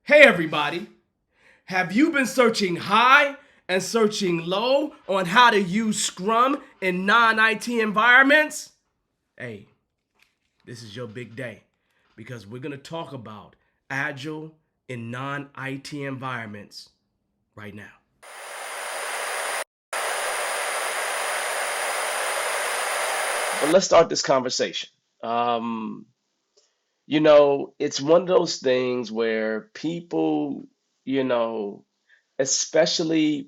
Hey everybody, have you been searching high and searching low on how to use Scrum in non-IT environments? Hey, this is your big day because we're going to talk about Agile in non-IT environments right now. But let's start this conversation. Um, it's one of those things where people, you know, especially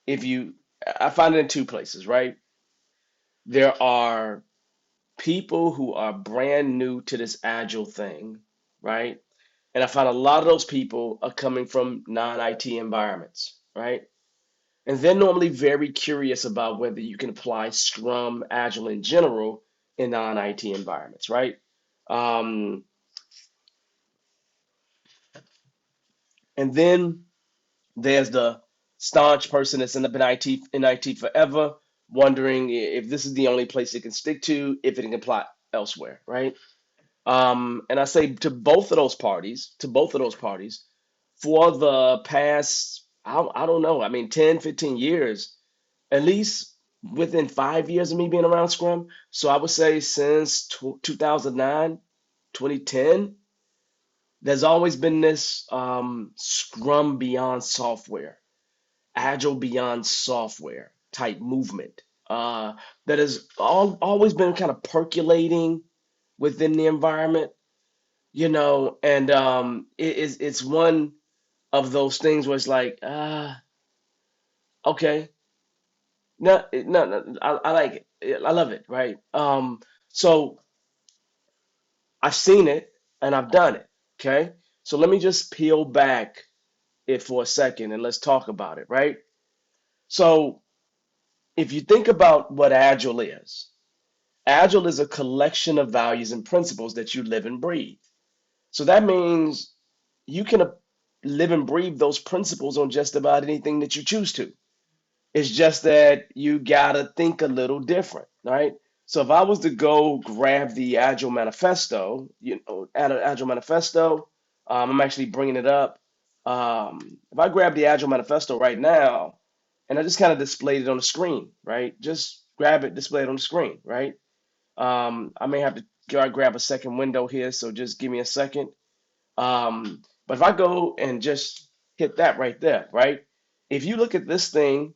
if you, I find it in two places, right? There are people who are brand new to this agile thing, right? And I find a lot of those people are coming from non-IT environments, right? And they're normally very curious about whether you can apply Scrum, Agile in general in non-IT environments, right? Um, and then there's the staunch person that's in IT forever, wondering if this is the only place it can stick to, if it can apply elsewhere, right? And I say to both of those parties, for the past, I don't know, I mean, 10, 15 years, at least within 5 years of me being around Scrum. So I would say since 2009, 2010, there's always been this Scrum beyond software, Agile beyond software type movement that has always been kind of percolating within the environment, and it's one of those things where it's like, okay, no, no, I like it. I love it, right? So I've seen it and I've done it. Okay. So let me just peel back it for a second and let's talk about it, right? So if you think about what Agile is a collection of values and principles that you live and breathe. So that means you can live and breathe those principles on just about anything that you choose to. It's just that you gotta think a little different, right? So if I was to go grab the Agile Manifesto, Agile Manifesto, I'm actually bringing it up. If I grab the Agile Manifesto right now, and I just kind of displayed it on the screen, right? Just grab it, display it on the screen, right? I may have to grab a second window here, so just give me a second. But if I go and just hit that right there, right? If you look at this thing,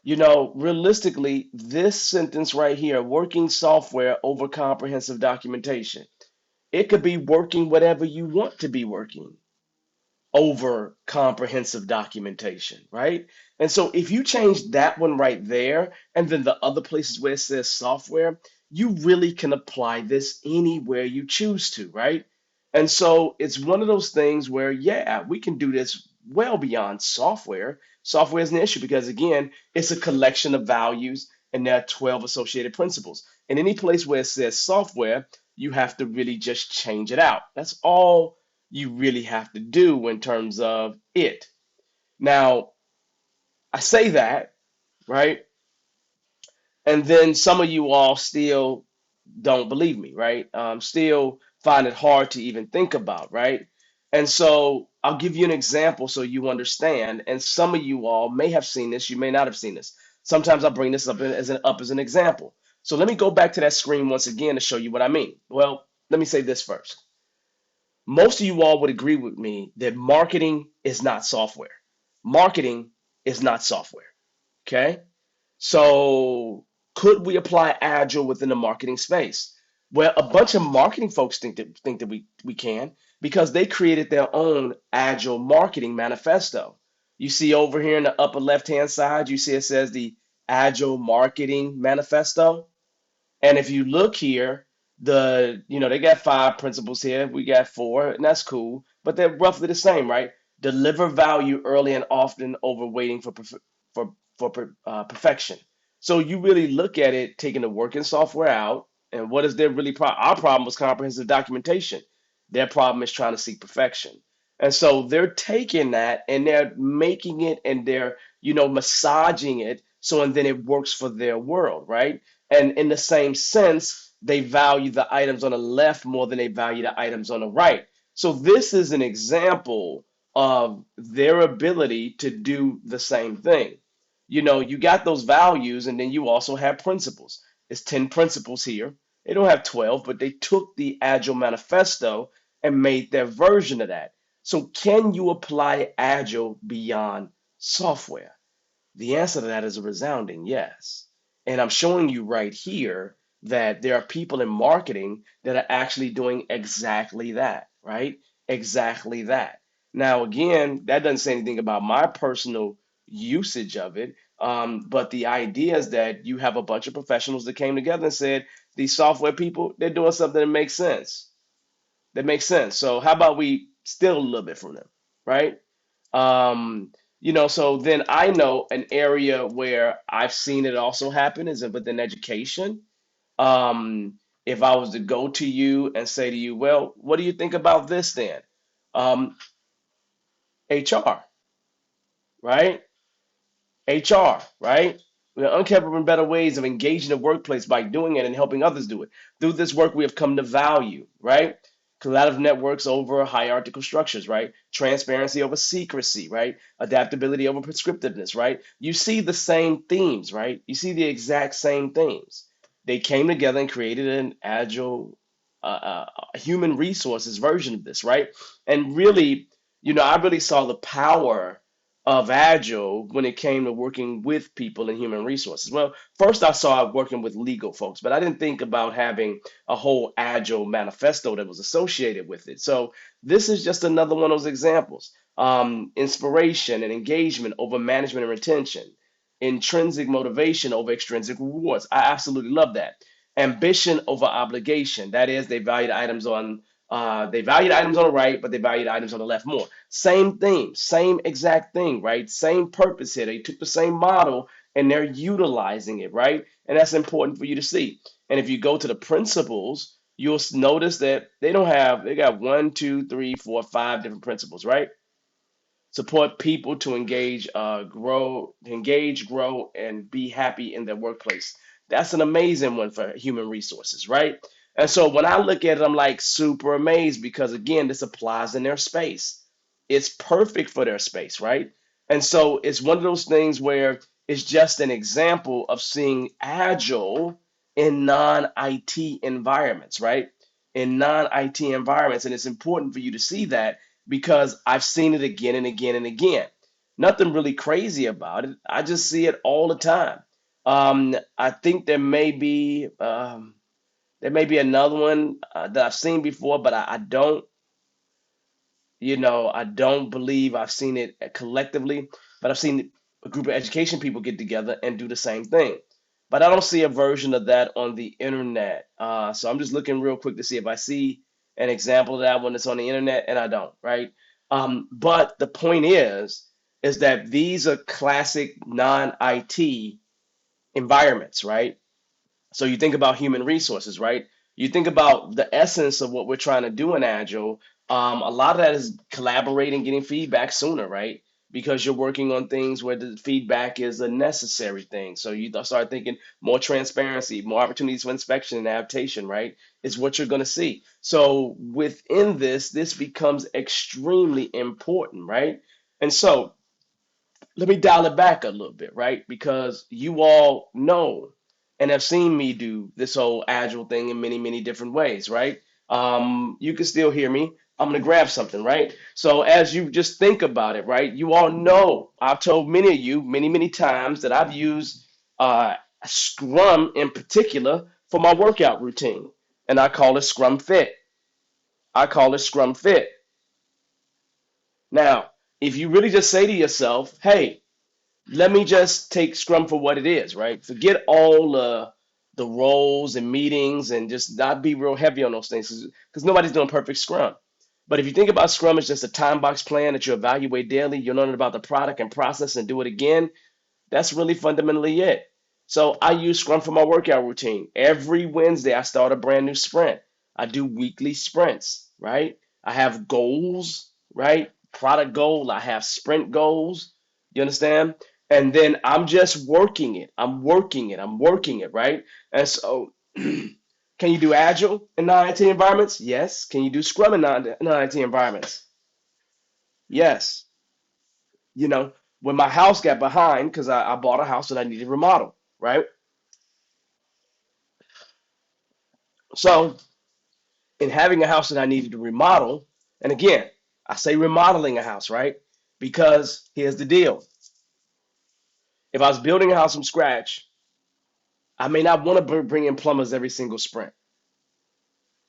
realistically, this sentence right here, working software over comprehensive documentation, it could be working whatever you want to be working over comprehensive documentation, right? And so if you change that one right there, and then the other places where it says software, you really can apply this anywhere you choose to, right? And so it's one of those things where, yeah, we can do this well beyond software. Software is an issue because, again, it's a collection of values and there are 12 associated principles. In any place where it says software, you have to really just change it out. That's all you really have to do in terms of it. Now, I say that, right? And then some of you all still don't believe me, right? Still find it hard to even think about, right? And so I'll give you an example so you understand. And some of you all may have seen this, you may not have seen this. Sometimes I bring this up as an example. So let me go back to that screen once again to show you what I mean. Well, let me say this first. Most of you all would agree with me that marketing is not software. Marketing is not software. Okay. So could we apply Agile within the marketing space? Well, a bunch of marketing folks think that we can because they created their own Agile marketing manifesto. You see over here in the upper left hand side, you see it says the Agile Marketing Manifesto. And if you look here, they got five principles here. We got four, and that's cool, but they're roughly the same, right? Deliver value early and often over waiting for perfection. So you really look at it, taking the working software out, and what is their really problem? Our problem was comprehensive documentation. Their problem is trying to seek perfection. And so they're taking that and they're making it and they're, massaging it so and then it works for their world, right? And in the same sense, they value the items on the left more than they value the items on the right. So this is an example of their ability to do the same thing. You know, you got those values, and then you also have principles. It's 10 principles here. They don't have 12, but they took the Agile manifesto and made their version of that. So can you apply Agile beyond software? The answer to that is a resounding yes. And I'm showing you right here that there are people in marketing that are actually doing exactly that, right? Exactly that. Now, again, that doesn't say anything about my personal usage of it. But the idea is that you have a bunch of professionals that came together and said, these software people, they're doing something that makes sense. That makes sense. So how about we steal a little bit from them, right? Um, so then I know an area where I've seen it also happen is within education. If I was to go to you and say to you, well, what do you think about this then? HR, right? HR, right? We are uncovering better ways of engaging the workplace by doing it and helping others do it. Through this work, we have come to value, right? Collaborative networks over hierarchical structures, right? Transparency over secrecy, right? Adaptability over prescriptiveness, right? You see the same themes, right? You see the exact same themes. They came together and created an agile human resources version of this, right? And really, I really saw the power of Agile when it came to working with people in human resources. Well, first I saw it working with legal folks, but I didn't think about having a whole Agile manifesto that was associated with it. So this is just another one of those examples. Inspiration and engagement over management and retention, intrinsic motivation over extrinsic rewards. I absolutely love that. Ambition over obligation. That is, they valued items on the right, but they valued items on the left more. Same thing, same exact thing, right? Same purpose here. They took the same model and they're utilizing it, right? And that's important for you to see. And if you go to the principles, you'll notice that they got one, two, three, four, five different principles, right? Support people to engage, grow, and be happy in their workplace. That's an amazing one for human resources, right? And so when I look at it, I'm like super amazed because again, this applies in their space. It's perfect for their space, right? And so it's one of those things where it's just an example of seeing agile in non-IT environments, right? In non-IT environments. And it's important for you to see that because I've seen it again and again and again. Nothing really crazy about it. I just see it all the time. I think there may be another one that I've seen before, but I don't believe I've seen it collectively. But I've seen a group of education people get together and do the same thing. But I don't see a version of that on the internet. So I'm just looking real quick to see if I see an example of that one that's on the internet, and I don't, right? But the point is that these are classic non-IT environments, right? So you think about human resources, right? You think about the essence of what we're trying to do in Agile. A lot of that is collaborating, getting feedback sooner, right? Because you're working on things where the feedback is a necessary thing. So you start thinking more transparency, more opportunities for inspection and adaptation, right? Is what you're going to see. So within this becomes extremely important, right? And so let me dial it back a little bit, right? Because you all know and have seen me do this whole agile thing in many, many different ways, right? You can still hear me. I'm gonna grab something, right? So as you just think about it, right? You all know I've told many of you many, many times that I've used Scrum in particular for my workout routine, and I call it Scrum Fit. I call it Scrum Fit. Now, if you really just say to yourself, "Hey, let me just take Scrum for what it is, right? Forget all the roles and meetings and just not be real heavy on those things because nobody's doing perfect Scrum. But if you think about Scrum as just a time box plan that you evaluate daily, you learn about the product and process and do it again, that's really fundamentally it. So I use Scrum for my workout routine. Every Wednesday, I start a brand new sprint. I do weekly sprints, right? I have goals, right? Product goal. I have sprint goals. You understand? And then I'm just working it. I'm working it. I'm working it, right? And so Can you do Agile in non-IT environments? Yes. Can you do Scrum in non-IT environments? Yes. You know, when my house got behind, because I bought a house that I needed to remodel, right? So, in having a house that I needed to remodel, and again, I say remodeling a house, right? Because here's the deal. If I was building a house from scratch, I may not want to bring in plumbers every single sprint.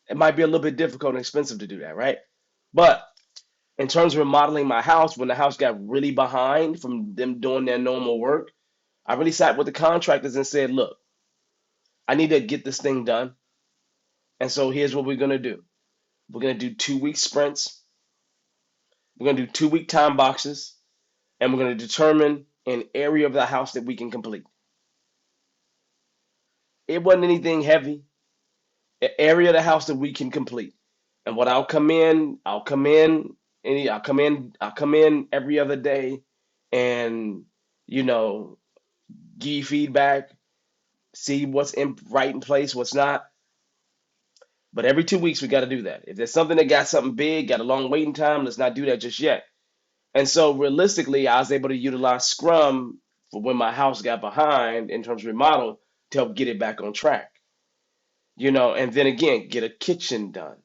It might be a little bit difficult and expensive to do that, right? But in terms of remodeling my house, when the house got really behind from them doing their normal work, I really sat with the contractors and said, look, I need to get this thing done. And so here's what we're going to do. We're going to do 2 week sprints. We're going to do 2 week time boxes. And we're going to determine an area of the house that we can complete. It wasn't anything heavy. An area of the house that we can complete. And what I'll come in every other day and, you know, give you feedback, see what's in right in place, what's not. But every 2 weeks we got to do that. If there's something that got something big, got a long waiting time, let's not do that just yet. And so realistically, I was able to utilize Scrum for when my house got behind in terms of remodel to help get it back on track. And then again, get a kitchen done,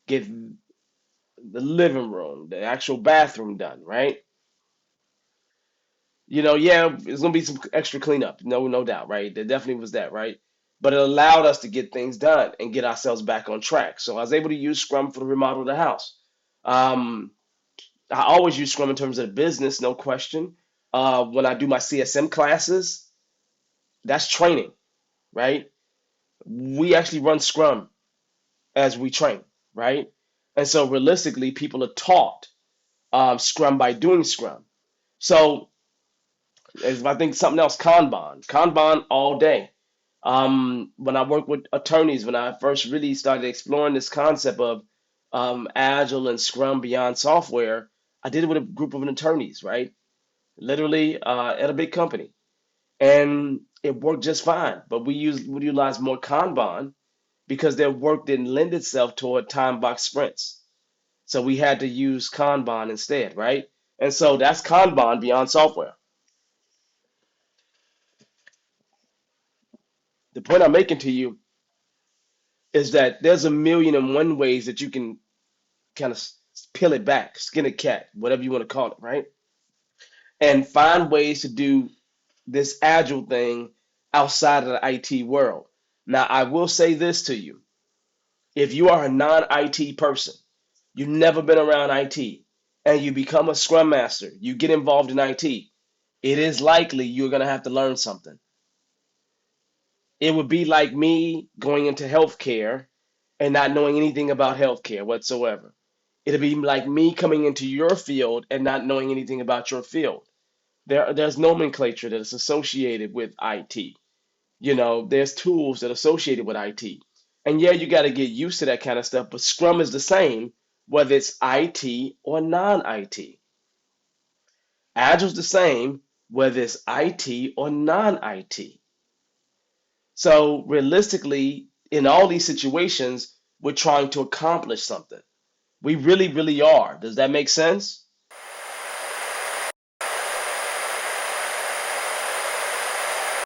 get the living room, the actual bathroom done, right? Yeah, it's gonna be some extra cleanup, no doubt, right? There definitely was that, right? But it allowed us to get things done and get ourselves back on track. So I was able to use Scrum for the remodel of the house. Um, I always use Scrum in terms of the business, no question. When I do my CSM classes, that's training, right? We actually run Scrum as we train, right? And so realistically, people are taught Scrum by doing Scrum. So as I think something else, Kanban all day. When I work with attorneys, when I first really started exploring this concept of Agile and Scrum beyond software, I did it with a group of attorneys, right? Literally at a big company, and it worked just fine. But we utilize more Kanban because their work didn't lend itself toward time box sprints, so we had to use Kanban instead, right? And so that's Kanban beyond software. The point I'm making to you is that there's a million and one ways that you can kind of peel it back, skin a cat, whatever you want to call it, right? And find ways to do this agile thing outside of the IT world. Now, I will say this to you. If you are a non-IT person, you've never been around IT, and you become a scrum master, you get involved in IT, it is likely you're going to have to learn something. It would be like me going into healthcare and not knowing anything about healthcare whatsoever. It'd be like me coming into your field and not knowing anything about your field. There's nomenclature that is associated with IT. There's tools that are associated with IT. And yeah, you got to get used to that kind of stuff, but Scrum is the same, whether it's IT or non-IT. Agile's the same, whether it's IT or non-IT. So realistically, in all these situations, we're trying to accomplish something. We really, really are. Does that make sense?